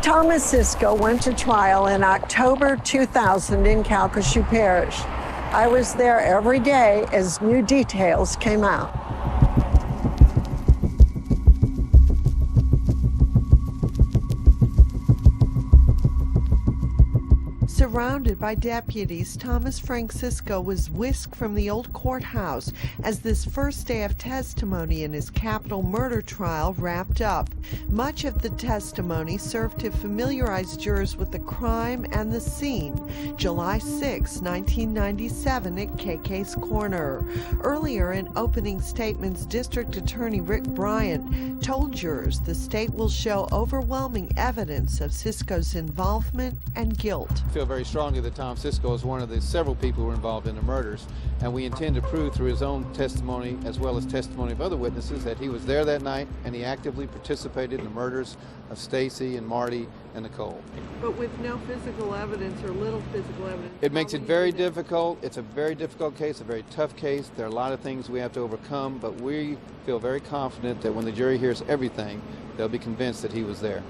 Thomas Cisco went to trial in October 2000 in Calcasieu Parish. I was there every day as new details came out. Surrounded by deputies, Thomas Frank Cisco was whisked from the old courthouse as this first day of testimony in his capital murder trial wrapped up. Much of the testimony served to familiarize jurors with the crime and the scene. July 6, 1997 at KK's Corner. Earlier in opening statements, District Attorney Rick Bryant told jurors the state will show overwhelming evidence of Cisco's involvement and guilt. I feel very strongly that Tom Cisco is one of the several people who were involved in the murders, and we intend to prove through his own testimony as well as testimony of other witnesses that he was there that night and he actively participated in the murders of Stacy and Marty and Nicole. But with no physical evidence or little physical evidence. It makes it very difficult. It's a very difficult case, a very tough case. There are a lot of things we have to overcome, but we feel very confident that when the jury hears everything, they'll be convinced that he was there.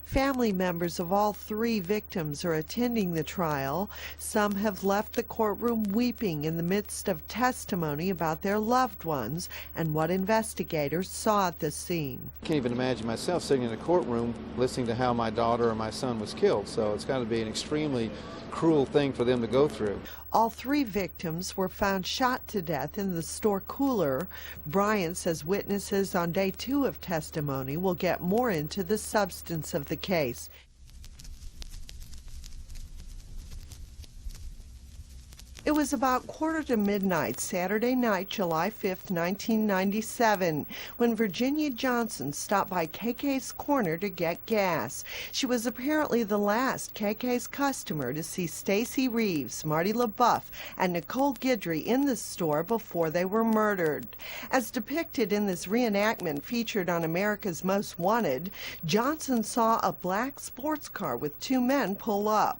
Family members of all three victims are attending the trial. Some have left the courtroom weeping in the midst of testimony about their loved ones and what investigators saw at the scene. I can't even imagine myself sitting in a courtroom listening to how my daughter or my son was killed, so it's got to be an extremely cruel thing for them to go through. All three victims were found shot to death in the store cooler. Bryant says witnesses on day 2 of testimony will get more into the substance of the case. It was about 1:45 Saturday night, July 5th, 1997, when Virginia Johnson stopped by KK's Corner to get gas. She was apparently the last KK's customer to see Stacy Reeves, Marty LaBeouf, and Nicole Guidry in the store before they were murdered. As depicted in this reenactment featured on America's Most Wanted, Johnson saw a black sports car with 2 men pull up.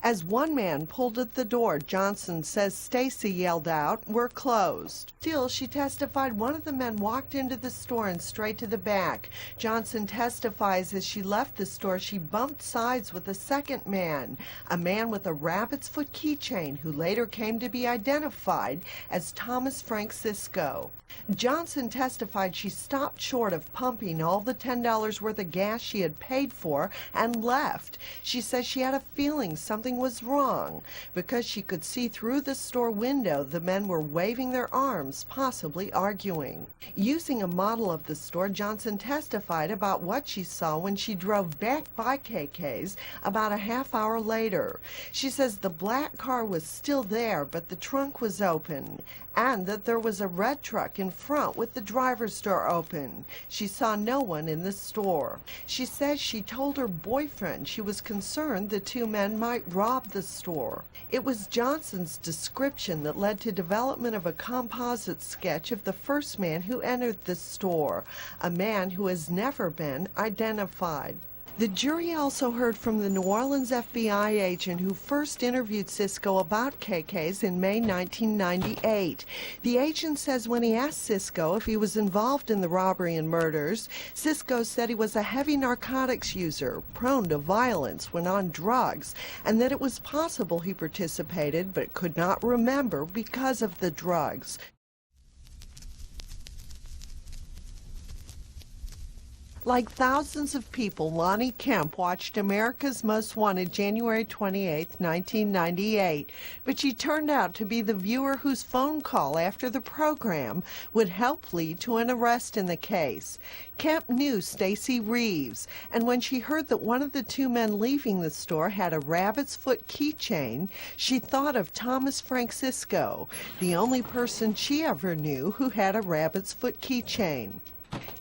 As one man pulled at the door, Johnson says Stacy yelled out, "We're closed." Still, she testified one of the men walked into the store and straight to the back. Johnson testifies as she left the store, she bumped sides with a second man, a man with a rabbit's foot keychain who later came to be identified as Thomas Frank Cisco. Johnson testified she stopped short of pumping all the $10 worth of gas she had paid for and left. She says she had a feeling something was wrong. Because she could see through the store window, the men were waving their arms, possibly arguing. Using a model of the store, Johnson testified about what she saw when she drove back by KK's about a half hour later. She says the black car was still there, but the trunk was open, and that there was a red truck in front with the driver's door open. She saw no one in the store. She says she told her boyfriend she was concerned the 2 men might rob the store. It was Johnson's description that led to development of a composite sketch of the first man who entered the store, a man who has never been identified. The jury also heard from the New Orleans FBI agent who first interviewed Cisco about KK's in May 1998. The agent says when he asked Cisco if he was involved in the robbery and murders, Cisco said he was a heavy narcotics user, prone to violence when on drugs, and that it was possible he participated but could not remember because of the drugs. Like thousands of people, Lonnie Kemp watched America's Most Wanted January 28, 1998, but she turned out to be the viewer whose phone call after the program would help lead to an arrest in the case. Kemp knew Stacy Reeves, and when she heard that one of the 2 men leaving the store had a rabbit's foot keychain, she thought of Thomas Frank Cisco, the only person she ever knew who had a rabbit's foot keychain.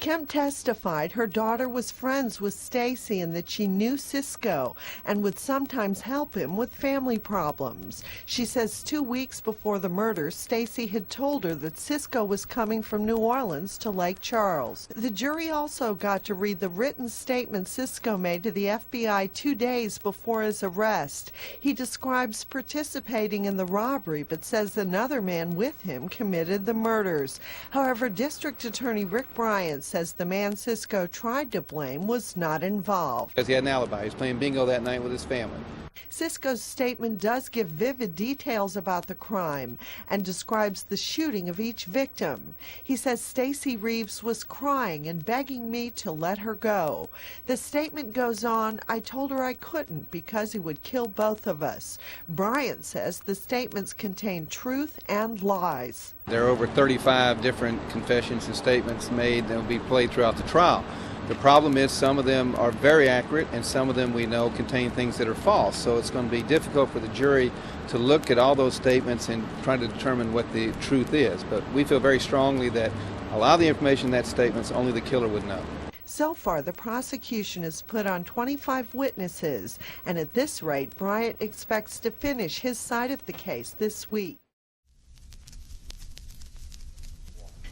Kemp testified her daughter was friends with Stacy and that she knew Cisco and would sometimes help him with family problems. She says 2 weeks before the murder, Stacy had told her that Cisco was coming from New Orleans to Lake Charles. The jury also got to read the written statement Cisco made to the FBI 2 days before his arrest. He describes participating in the robbery but says another man with him committed the murders. However, District Attorney Rick Bryant Bryant says the man Cisco tried to blame was not involved. Because he had an alibi. He was playing bingo that night with his family. Cisco's statement does give vivid details about the crime and describes the shooting of each victim. He says Stacy Reeves was crying and begging me to let her go. The statement goes on, I told her I couldn't because he would kill both of us. Bryant says the statements contain truth and lies. There are over 35 different confessions and statements made that will be played throughout the trial. The problem is some of them are very accurate and some of them we know contain things that are false. So it's going to be difficult for the jury to look at all those statements and try to determine what the truth is. But we feel very strongly that a lot of the information in that statement only the killer would know. So far, the prosecution has put on 25 witnesses, and at this rate, Bryant expects to finish his side of the case this week.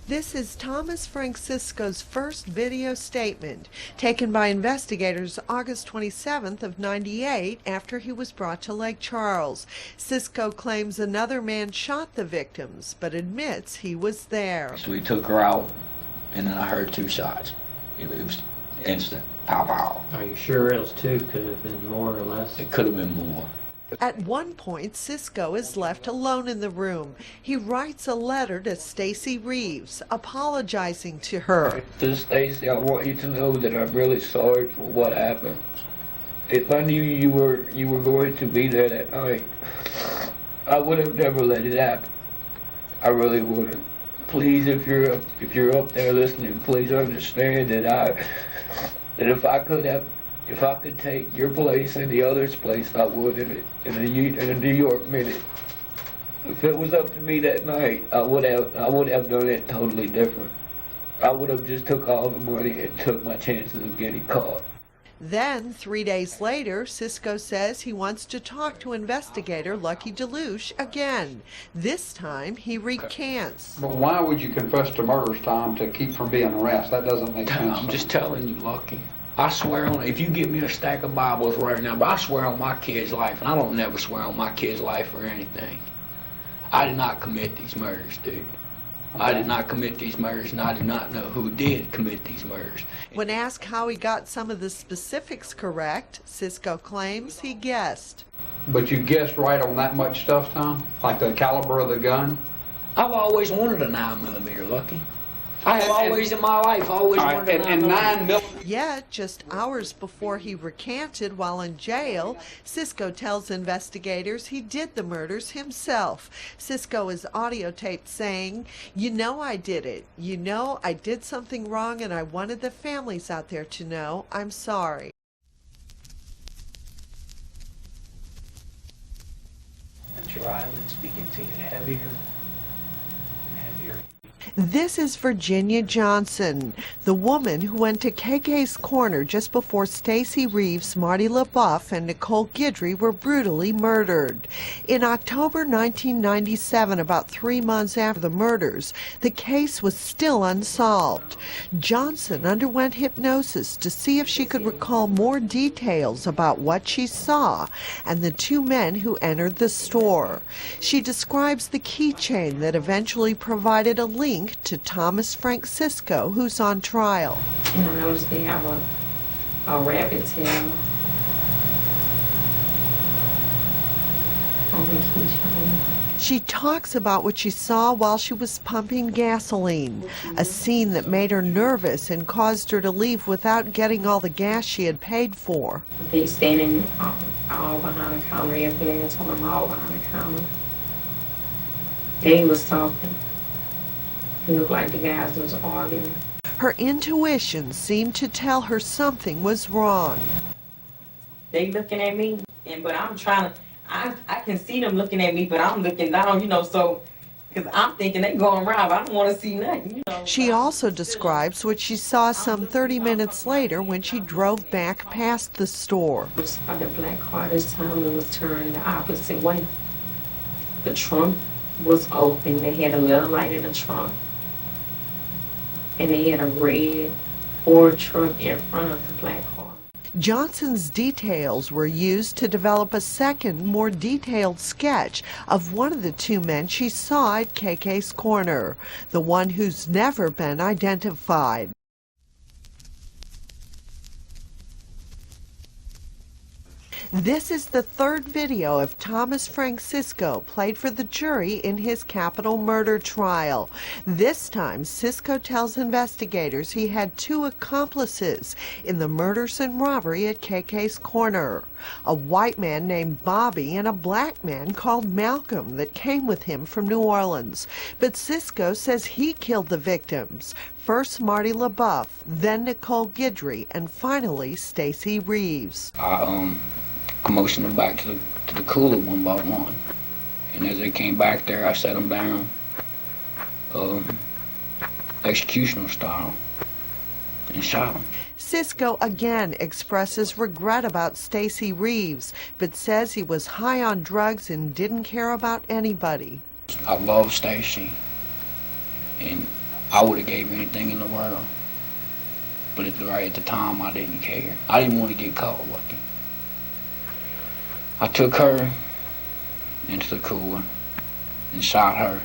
This is Thomas Francisco's first video statement, taken by investigators August 27th of '98 after he was brought to Lake Charles. Cisco claims another man shot the victims, but admits he was there. So we took her out, and then I heard 2 shots. It was instant, pow pow. Are you sure it was 2? Could have been more or less? It could have been more. At one point, Cisco is left alone in the room. He writes a letter to Stacy Reeves, apologizing to her. To Stacy, I want you to know that I'm really sorry for what happened. If I knew you were going to be there that night, I would have never let it happen. I really wouldn't. Please, if you're up there listening, please understand that if I could take your place and the other's place, I would in a New York minute. If it was up to me that night, I would have done it totally different. I would have just took all the money and took my chances of getting caught. Then, 3 days later, Cisco says he wants to talk to investigator Lucky DeLuche again. This time, he recants. But why would you confess to murders, Tom, to keep from being arrested? That doesn't make sense. I'm just telling you, Lucky. I swear on, if you give me a stack of Bibles right now, but I swear on my kid's life, and I don't never swear on my kid's life or anything. I did not commit these murders, dude. I did not commit these murders, and I do not know who did commit these murders. When asked how he got some of the specifics correct, Cisco claims he guessed. But you guessed right on that much stuff, Tom? Like the caliber of the gun? I've always wanted a 9mm, Lucky. I have always in my life wanted a 9mm. Yet, just hours before he recanted while in jail, Cisco tells investigators he did the murders himself. Cisco is audiotaped saying, "You know I did it. You know I did something wrong and I wanted the families out there to know I'm sorry." Let your eyelids begin to get heavier and heavier. This is Virginia Johnson, the woman who went to KK's Corner just before Stacy Reeves, Marty LaBeouf, and Nicole Guidry were brutally murdered. In October 1997, about 3 months after the murders, the case was still unsolved. Johnson underwent hypnosis to see if she could recall more details about what she saw and the 2 men who entered the store. She describes the keychain that eventually provided a link to Thomas Francisco, who's on trial. And I noticed they have a rabbit tail on the keychain. She talks about what she saw while she was pumping gasoline, a scene that made her nervous and caused her to leave without getting all the gas she had paid for. They standing all behind the counter, everything I told them all behind the counter. They was talking. It looked like the guys was arguing. Her intuition seemed to tell her something was wrong. They looking at me, but I'm trying to, I can see them looking at me, but I'm looking down, so, because I'm thinking they going around, I don't want to see nothing, She also describes what she saw some 30 minutes later when she drove back past the store. The black car this time, it was turned the opposite way. The trunk was open, they had a little light in the trunk. And they had a red Ford truck in front of the black car. Johnson's details were used to develop a second, more detailed sketch of one of the 2 men she saw at KK's Corner, the one who's never been identified. This is the third video of Thomas Francisco played for the jury in his capital murder trial. This time, Cisco tells investigators he had two accomplices in the murders and robbery at KK's Corner. A white man named Bobby and a black man called Malcolm that came with him from New Orleans. But Cisco says he killed the victims. First Marty LaBeouf, then Nicole Guidry, and finally Stacy Reeves. I motioned them back to the cooler one by one. And as they came back there, I set them down, executional style, and shot them. Cisco again expresses regret about Stacy Reeves, but says he was high on drugs and didn't care about anybody. I love Stacy, and I would have gave anything in the world. But at the time, I didn't care. I didn't want to get caught lucky. I took her into the cooler and shot her.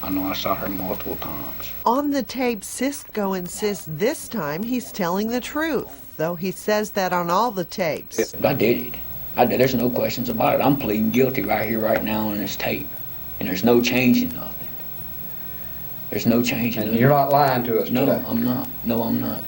I know I shot her multiple times. On the tape, Cisco insists this time he's telling the truth, though he says that on all the tapes. I did it. There's no questions about it. I'm pleading guilty right here, right now on this tape. And there's no changing nothing. There's no changing nothing. And you're not lying to us today? No, I'm not. No, I'm not.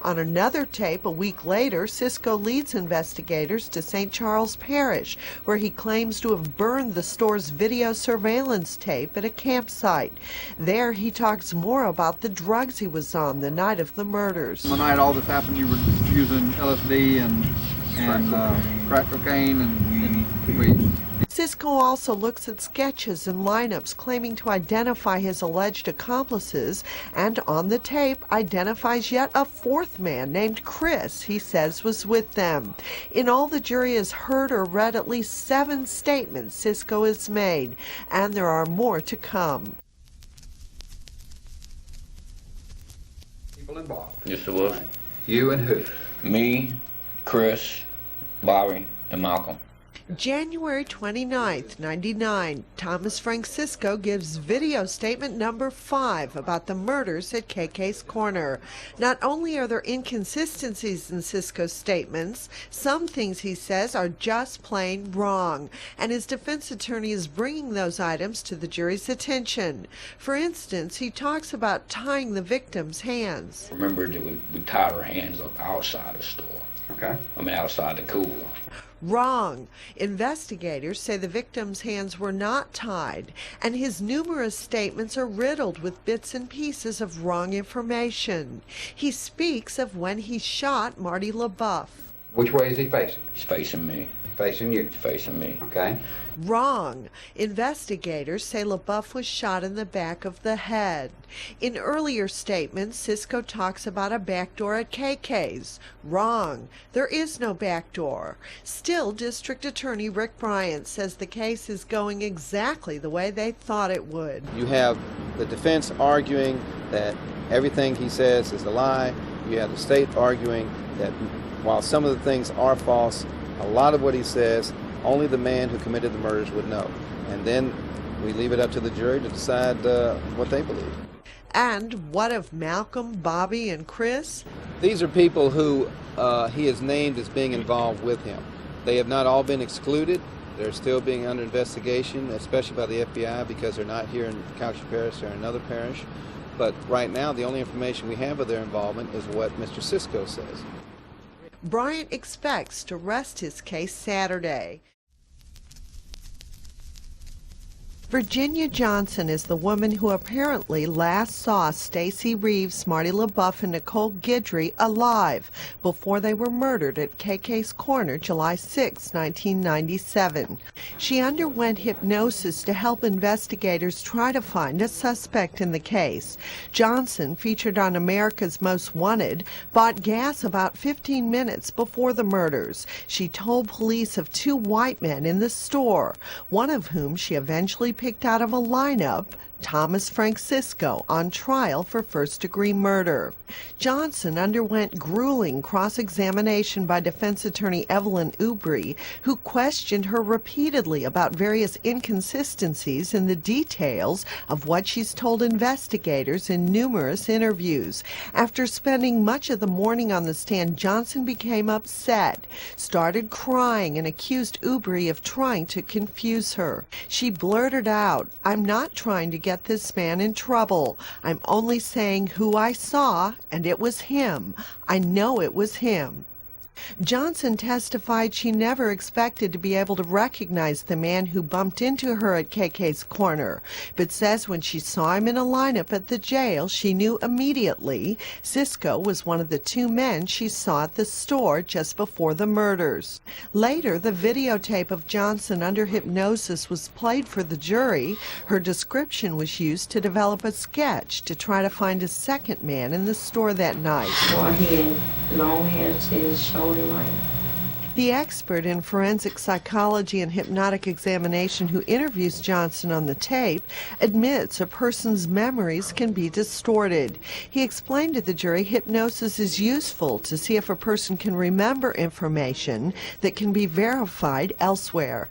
On another tape, a week later, Cisco leads investigators to St. Charles Parish, where he claims to have burned the store's video surveillance tape at a campsite. There, he talks more about the drugs he was on the night of the murders. The night all this happened, you were using LSD and crack cocaine and weed. Cisco also looks at sketches and lineups claiming to identify his alleged accomplices, and on the tape identifies yet a fourth man named Chris he says was with them. In all, the jury has heard or read at least 7 statements Cisco has made, and there are more to come. People involved. Yes, it was. You and who? Me, Chris, Bobby, and Malcolm. January 29th, 99, Thomas Francisco gives video statement number 5 about the murders at KK's Corner. Not only are there inconsistencies in Cisco's statements, some things he says are just plain wrong, and his defense attorney is bringing those items to the jury's attention. For instance, he talks about tying the victim's hands. Remember that we tied her hands up outside the store. Okay. Outside the cooler. Wrong. Investigators say the victim's hands were not tied, and his numerous statements are riddled with bits and pieces of wrong information. He speaks of when he shot Marty LaBeouf. Which way is he facing? He's facing me. Facing you. He's facing me. Okay. Wrong. Investigators say LaBeouf was shot in the back of the head. In earlier statements, Cisco talks about a back door at KK's. Wrong. There is no back door. Still, District Attorney Rick Bryant says the case is going exactly the way they thought it would. You have the defense arguing that everything he says is a lie. You have the state arguing that while some of the things are false, a lot of what he says, only the man who committed the murders would know. And then we leave it up to the jury to decide what they believe. And what of Malcolm, Bobby, and Chris? These are people who he has named as being involved with him. They have not all been excluded. They're still being under investigation, especially by the FBI, because they're not here in Calhoun Parish, they're in another parish. But right now, the only information we have of their involvement is what Mr. Cisco says. Bryant expects to rest his case Saturday. Virginia Johnson is the woman who apparently last saw Stacy Reeves, Marty LaBeouf, and Nicole Guidry alive before they were murdered at KK's Corner July 6, 1997. She underwent hypnosis to help investigators try to find a suspect in the case. Johnson, featured on America's Most Wanted, bought gas about 15 minutes before the murders. She told police of 2 white men in the store, one of whom she eventually picked out of a lineup Thomas Francisco, on trial for first-degree murder. Johnson underwent grueling cross-examination by defense attorney Evelyn Ubry, who questioned her repeatedly about various inconsistencies in the details of what she's told investigators in numerous interviews. After spending much of the morning on the stand, Johnson became upset, started crying, and accused Ubry of trying to confuse her. She blurted out, "I'm not trying to get this man in trouble. I'm only saying who I saw, and it was him. I know it was him." Johnson testified she never expected to be able to recognize the man who bumped into her at KK's corner, but says when she saw him in a lineup at the jail, she knew immediately Cisco was one of the two men she saw at the store just before the murders. Later, the videotape of Johnson under hypnosis was played for the jury. Her description was used to develop a sketch to try to find a second man in the store that night. Short hair, long hair to his shoulder line. The expert in forensic psychology and hypnotic examination who interviews Johnson on the tape admits a person's memories can be distorted. He explained to the jury hypnosis is useful to see if a person can remember information that can be verified elsewhere.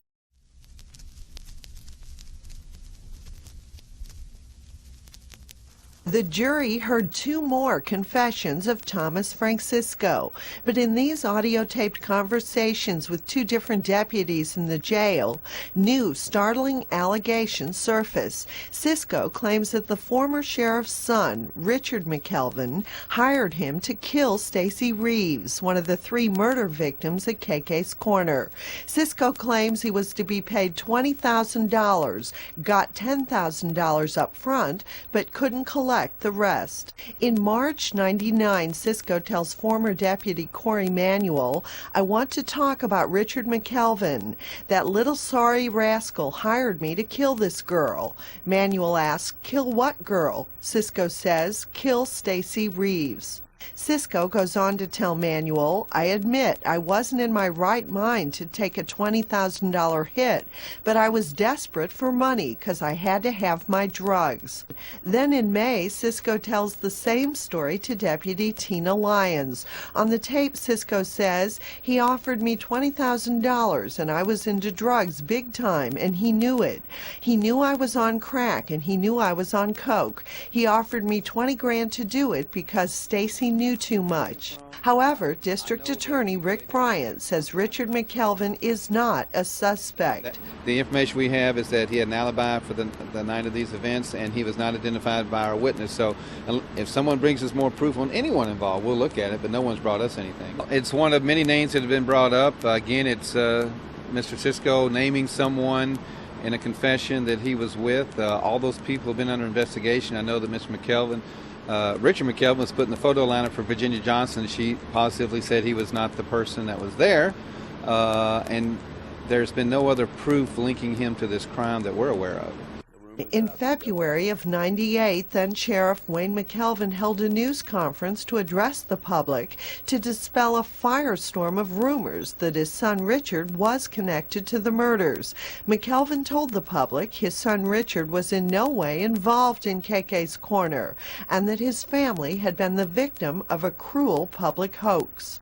The jury heard two more confessions of Thomas Francisco, but in these audio-taped conversations with two different deputies in the jail, new startling allegations surface. Cisco claims that the former sheriff's son, Richard McKelvin, hired him to kill Stacy Reeves, one of the three murder victims at KK's corner. Cisco claims he was to be paid $20,000, got $10,000 up front, but couldn't collect the rest. In March '99, Cisco tells former Deputy Corey Manuel, "I want to talk about Richard McKelvin. That little sorry rascal hired me to kill this girl." Manuel asks, "Kill what girl?" Cisco says, "Kill Stacy Reeves." Cisco goes on to tell Manuel, "I admit I wasn't in my right mind to take a $20,000 hit, but I was desperate for money because I had to have my drugs." Then in May, Cisco tells the same story to Deputy Tina Lyons. On the tape, Cisco says, "He offered me $20,000 and I was into drugs big time and he knew it. He knew I was on crack and he knew I was on coke. He offered me 20 grand to do it because Stacy knew too much." However, District Attorney Rick Bryant says Richard McKelvin is not a suspect. The information we have is that he had an alibi for the night of these events, and he was not identified by our witness. So if someone brings us more proof on anyone involved, we'll look at it, but no one's brought us anything. It's one of many names that have been brought up. Again, it's Mr. Cisco naming someone in a confession that he was with. All those people have been under investigation. I know that Mr. McKelvin, Richard McKelvin, was put in the photo lineup for Virginia Johnson. She positively said he was not the person that was there, and there's been no other proof linking him to this crime that we're aware of. In February of '98, then Sheriff Wayne McKelvin held a news conference to address the public to dispel a firestorm of rumors that his son Richard was connected to the murders. McKelvin told the public his son Richard was in no way involved in KK's corner and that his family had been the victim of a cruel public hoax.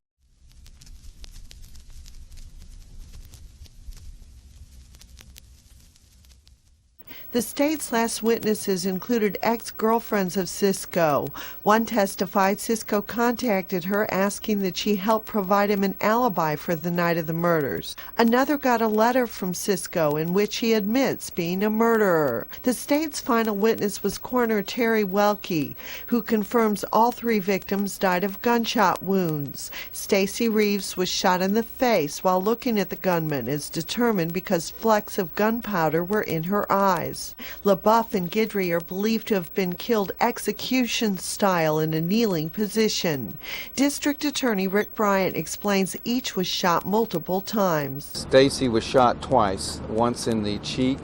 The state's last witnesses included ex-girlfriends of Cisco. One testified Cisco contacted her asking that she help provide him an alibi for the night of the murders. Another got a letter from Cisco in which he admits being a murderer. The state's final witness was Coroner Terry Welke, who confirms all three victims died of gunshot wounds. Stacy Reeves was shot in the face while looking at the gunman, as determined because flecks of gunpowder were in her eyes. LaBeouf and Guidry are believed to have been killed execution style in a kneeling position. District Attorney Rick Bryant explains each was shot multiple times. Stacy was shot twice, once in the cheek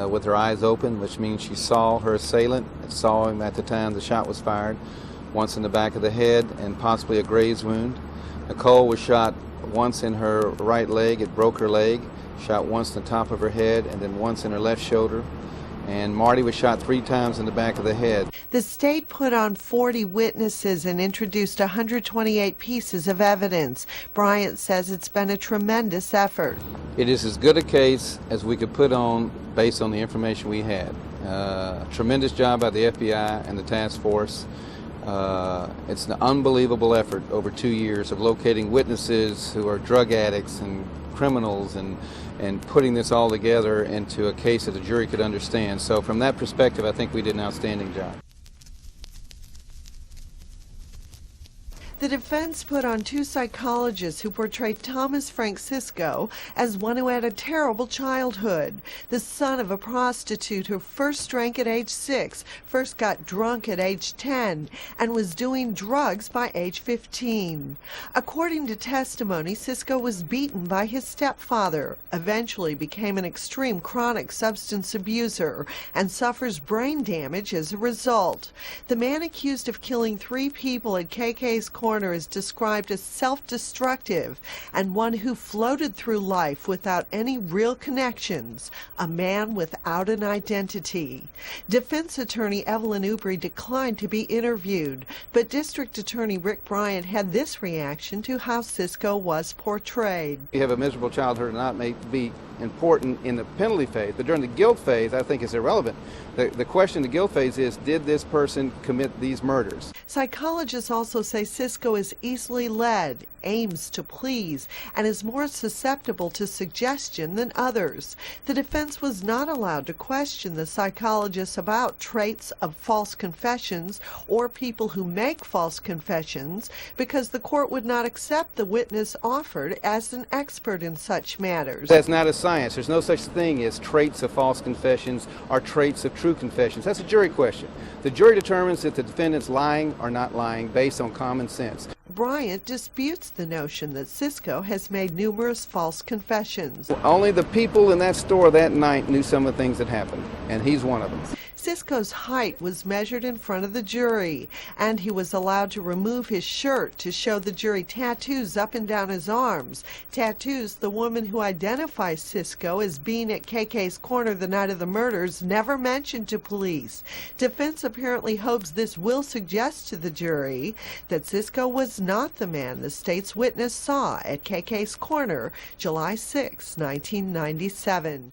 with her eyes open, which means she saw her assailant, saw him at the time the shot was fired, once in the back of the head and possibly a graze wound. Nicole was shot once in her right leg, it broke her leg, shot once in the top of her head and then once in her left shoulder. and Marty was shot 3 times in the back of the head. The state put on 40 witnesses and introduced 128 pieces of evidence. Bryant says it's been a tremendous effort. It is as good a case as we could put on based on the information we had. Tremendous job by the FBI and the task force. It's an unbelievable effort over 2 years of locating witnesses who are drug addicts and criminals and putting this all together into a case that the jury could understand. So from that perspective, I think we did an outstanding job. The defense put on 2 psychologists who portrayed Thomas Francisco as one who had a terrible childhood. The son of a prostitute who first drank at age 6, first got drunk at age 10, and was doing drugs by age 15. According to testimony, Cisco was beaten by his stepfather, eventually became an extreme chronic substance abuser, and suffers brain damage as a result. The man accused of killing 3 people at KK's Corner is described as self-destructive and one who floated through life without any real connections, a man without an identity. Defense attorney Evelyn Ubry declined to be interviewed, but District Attorney Rick Bryant had this reaction to how Cisco was portrayed. You have a miserable childhood or not may be important in the penalty phase, but during the guilt phase, I think it's irrelevant. The question in the guilt phase is, did this person commit these murders? Psychologists also say Cisco is easily led, aims to please, and is more susceptible to suggestion than others. The defense was not allowed to question the psychologists about traits of false confessions or people who make false confessions because the court would not accept the witness offered as an expert in such matters. That's not a science. There's no such thing as traits of false confessions or traits of true confessions. That's a jury question. The jury determines if the defendant's lying or not lying based on common sense. Bryant disputes the notion that Cisco has made numerous false confessions. Only the people in that store that night knew some of the things that happened, and he's one of them. Cisco's height was measured in front of the jury, and he was allowed to remove his shirt to show the jury tattoos up and down his arms. Tattoos the woman who identifies Cisco as being at KK's Corner the night of the murders never mentioned to police. Defense apparently hopes this will suggest to the jury that Cisco was not the man the state's witness saw at KK's Corner July 6, 1997.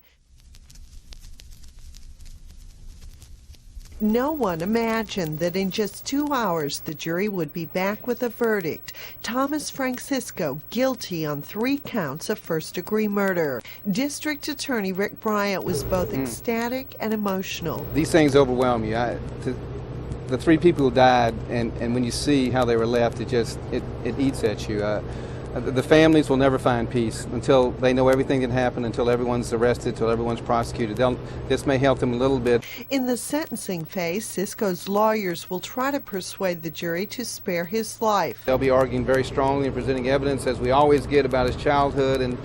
No one imagined that in just 2 hours the jury would be back with a verdict. Thomas Francisco guilty on 3 counts of first-degree murder. District Attorney Rick Bryant was both ecstatic and emotional. These things overwhelm you. The 3 people who died, and when you see how they were left, it eats at you. The families will never find peace until they know everything that happened, until everyone's arrested, until everyone's prosecuted. This may help them a little bit. In the sentencing phase, Cisco's lawyers will try to persuade the jury to spare his life. They'll be arguing very strongly and presenting evidence, as we always get, about his childhood and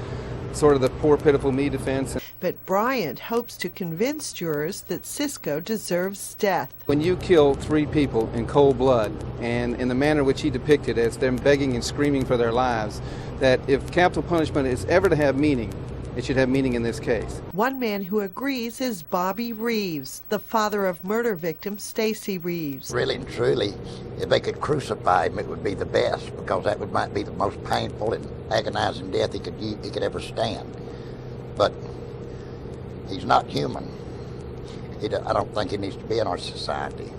sort of the poor, pitiful me defense. But Bryant hopes to convince jurors that Cisco deserves death. When you kill 3 people in cold blood, and in the manner which he depicted as them begging and screaming for their lives, that if capital punishment is ever to have meaning, it should have meaning in this case. One man who agrees is Bobby Reeves, the father of murder victim Stacy Reeves. Really and truly, if they could crucify him, it would be the best, because that might be the most painful and agonizing death he could ever stand. But he's not human. I don't think he needs to be in our society.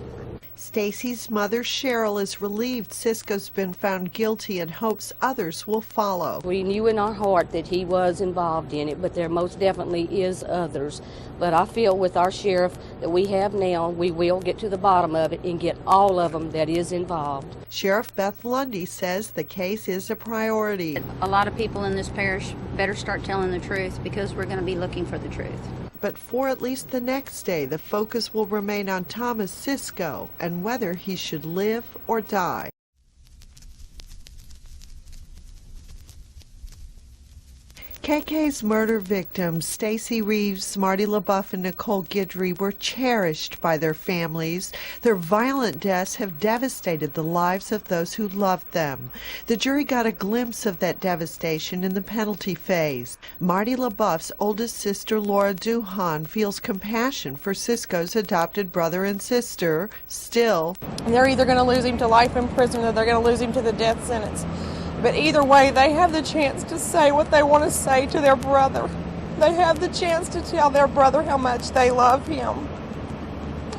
Stacy's mother, Cheryl, is relieved Cisco's been found guilty and hopes others will follow. We knew in our heart that he was involved in it, but there most definitely is others. But I feel with our sheriff that we have now, we will get to the bottom of it and get all of them that is involved. Sheriff Beth Lundy says the case is a priority. A lot of people in this parish better start telling the truth, because we're going to be looking for the truth. But for at least the next day, the focus will remain on Thomas Cisco and whether he should live or die. KK's murder victims, Stacy Reeves, Marty LaBeouf, and Nicole Guidry, were cherished by their families. Their violent deaths have devastated the lives of those who loved them. The jury got a glimpse of that devastation in the penalty phase. Marty LaBeouf's oldest sister, Laura Duhan, feels compassion for Cisco's adopted brother and sister. Still, they're either going to lose him to life in prison or they're going to lose him to the death sentence. But either way, they have the chance to say what they want to say to their brother. They have the chance to tell their brother how much they love him.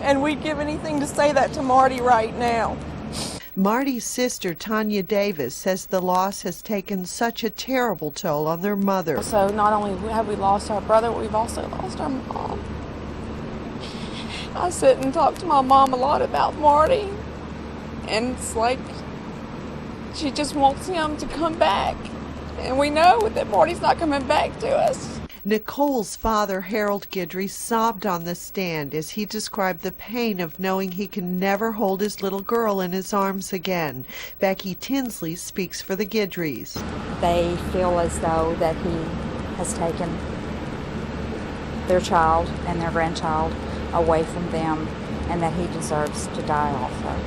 And we'd give anything to say that to Marty right now. Marty's sister, Tanya Davis, says the loss has taken such a terrible toll on their mother. So not only have we lost our brother, we've also lost our mom. I sit and talk to my mom a lot about Marty. And it's like she just wants him to come back. And we know that Marty's not coming back to us. Nicole's father, Harold Guidry, sobbed on the stand as he described the pain of knowing he can never hold his little girl in his arms again. Becky Tinsley speaks for the Guidrys. They feel as though that he has taken their child and their grandchild away from them and that he deserves to die also.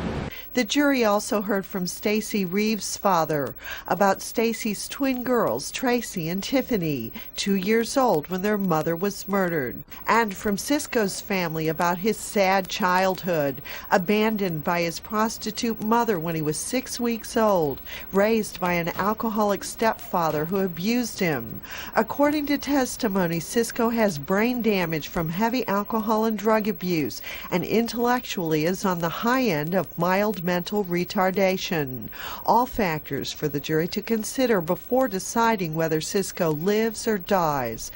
The jury also heard from Stacy Reeves' father about Stacy's twin girls, Tracy and Tiffany, 2 years old when their mother was murdered, and from Cisco's family about his sad childhood, abandoned by his prostitute mother when he was 6 weeks old, raised by an alcoholic stepfather who abused him. According to testimony, Cisco has brain damage from heavy alcohol and drug abuse, and intellectually is on the high end of mild mental retardation. All factors for the jury to consider before deciding whether Cisco lives or dies.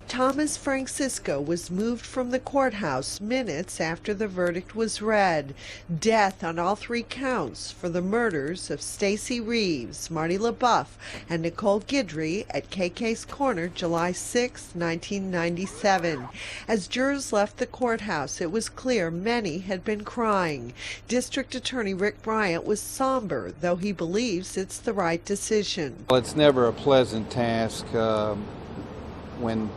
Thomas Frank Cisco was moved from the courthouse minutes after the verdict was read. Death on all 3 counts for the murders of Stacy Reeves, Marty LaBeouf, and Nicole Guidry at KK's Corner, July 6, 1997. As jurors left the courthouse, it was clear many had been crying. District Attorney Rick Bryant was somber, though he believes it's the right decision. Well, it's never a pleasant task when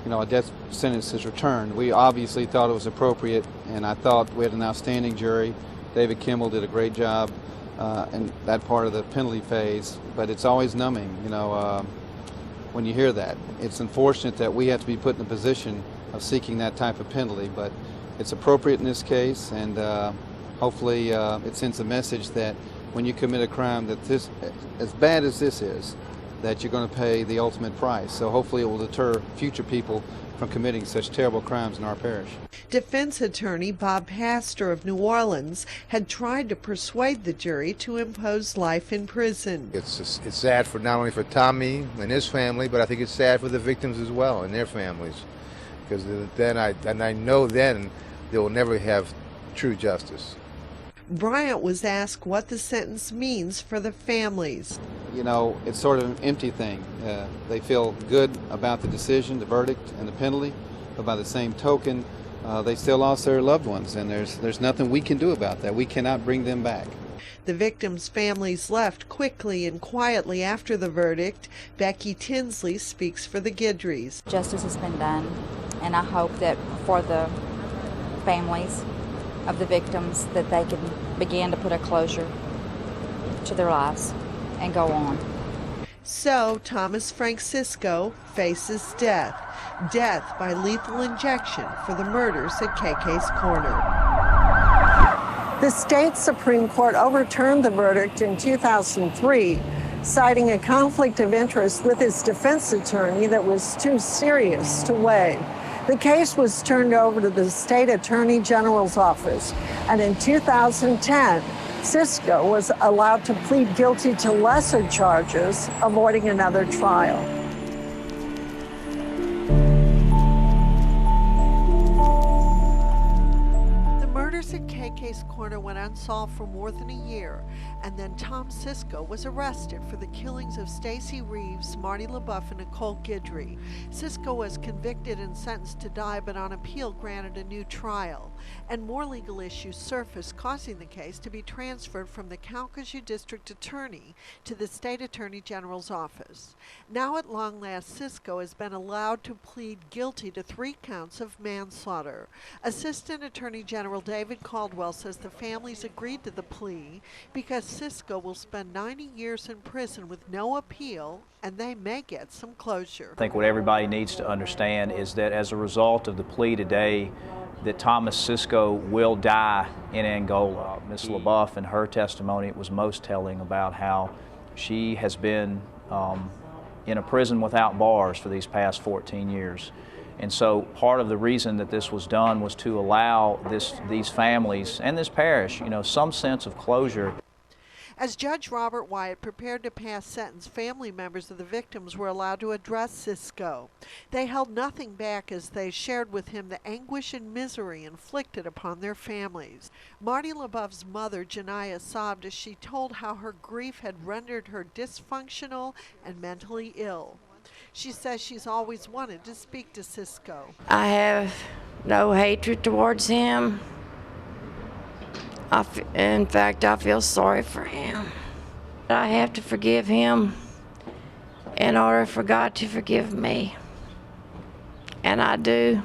a death sentence is returned. We obviously thought it was appropriate, and I thought we had an outstanding jury. David Kimmel did a great job in that part of the penalty phase, but it's always numbing, when you hear that. It's unfortunate that we have to be put in a position of seeking that type of penalty, but it's appropriate in this case, and hopefully it sends a message that when you commit a crime that this, as bad as this is, that you're going to pay the ultimate price. So hopefully it will deter future people from committing such terrible crimes in our parish. Defense attorney Bob Pastor of New Orleans had tried to persuade the jury to impose life in prison. It's sad for not only for Tommy and his family, but I think it's sad for the victims as well and their families, because then I know then they will never have true justice. Bryant was asked what the sentence means for the families. It's sort of an empty thing. They feel good about the decision, the verdict, and the penalty, but by the same token, they still lost their loved ones, and there's nothing we can do about that. We cannot bring them back. The victims' families left quickly and quietly after the verdict. Becky Tinsley speaks for the Guidrys. Justice has been done, and I hope that for the families of the victims that they can begin to put a closure to their lives and go on. So Thomas Frank Cisco faces death by lethal injection for the murders at KK's Corner. The state Supreme Court overturned the verdict in 2003, citing a conflict of interest with his defense attorney that was too serious to weigh. The case was turned over to the state attorney general's office, and in 2010, Cisco was allowed to plead guilty to lesser charges, avoiding another trial. The murders at KK's KK's Corner went unsolved for more than a year, and then Tom Sisko was arrested for the killings of Stacy Reeves, Marty LaBeouf, and Nicole Guidry. Sisko was convicted and sentenced to die, but on appeal granted a new trial, and more legal issues surfaced, causing the case to be transferred from the Calcasieu District Attorney to the State Attorney General's office. Now at long last, Sisko has been allowed to plead guilty to 3 counts of manslaughter. Assistant Attorney General David Caldwell says the families agreed to the plea because Sisko will spend 90 years in prison with no appeal, and they may get some closure. I think what everybody needs to understand is that as a result of the plea today, that Thomas Sisko will die in Angola. Ms. LaBeouf, in her testimony, it was most telling about how she has been in a prison without bars for these past 14 years. And so part of the reason that this was done was to allow these families and this parish, some sense of closure. As Judge Robert Wyatt prepared to pass sentence, family members of the victims were allowed to address Sisko. They held nothing back as they shared with him the anguish and misery inflicted upon their families. Marty LaBeouf's mother, Janiyah, sobbed as she told how her grief had rendered her dysfunctional and mentally ill. She says she's always wanted to speak to Sisko. I have no hatred towards him. In fact, I feel sorry for him. I have to forgive him in order for God to forgive me. And I do.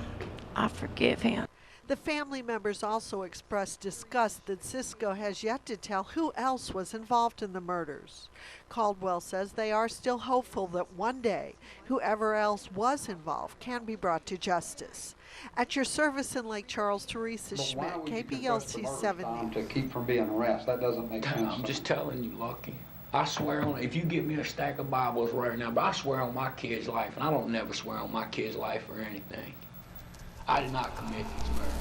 I forgive him. The family members also expressed disgust that Sisko has yet to tell who else was involved in the murders. Caldwell says they are still hopeful that one day whoever else was involved can be brought to justice. At your service in Lake Charles, Teresa Schmidt, KPLC 7 News. To keep from being arrested, that doesn't make sense. I'm just telling you, Lucky. I swear on, if you give me a stack of Bibles right now, but I swear on my kid's life, and I don't never swear on my kid's life or anything. I did not commit these murders.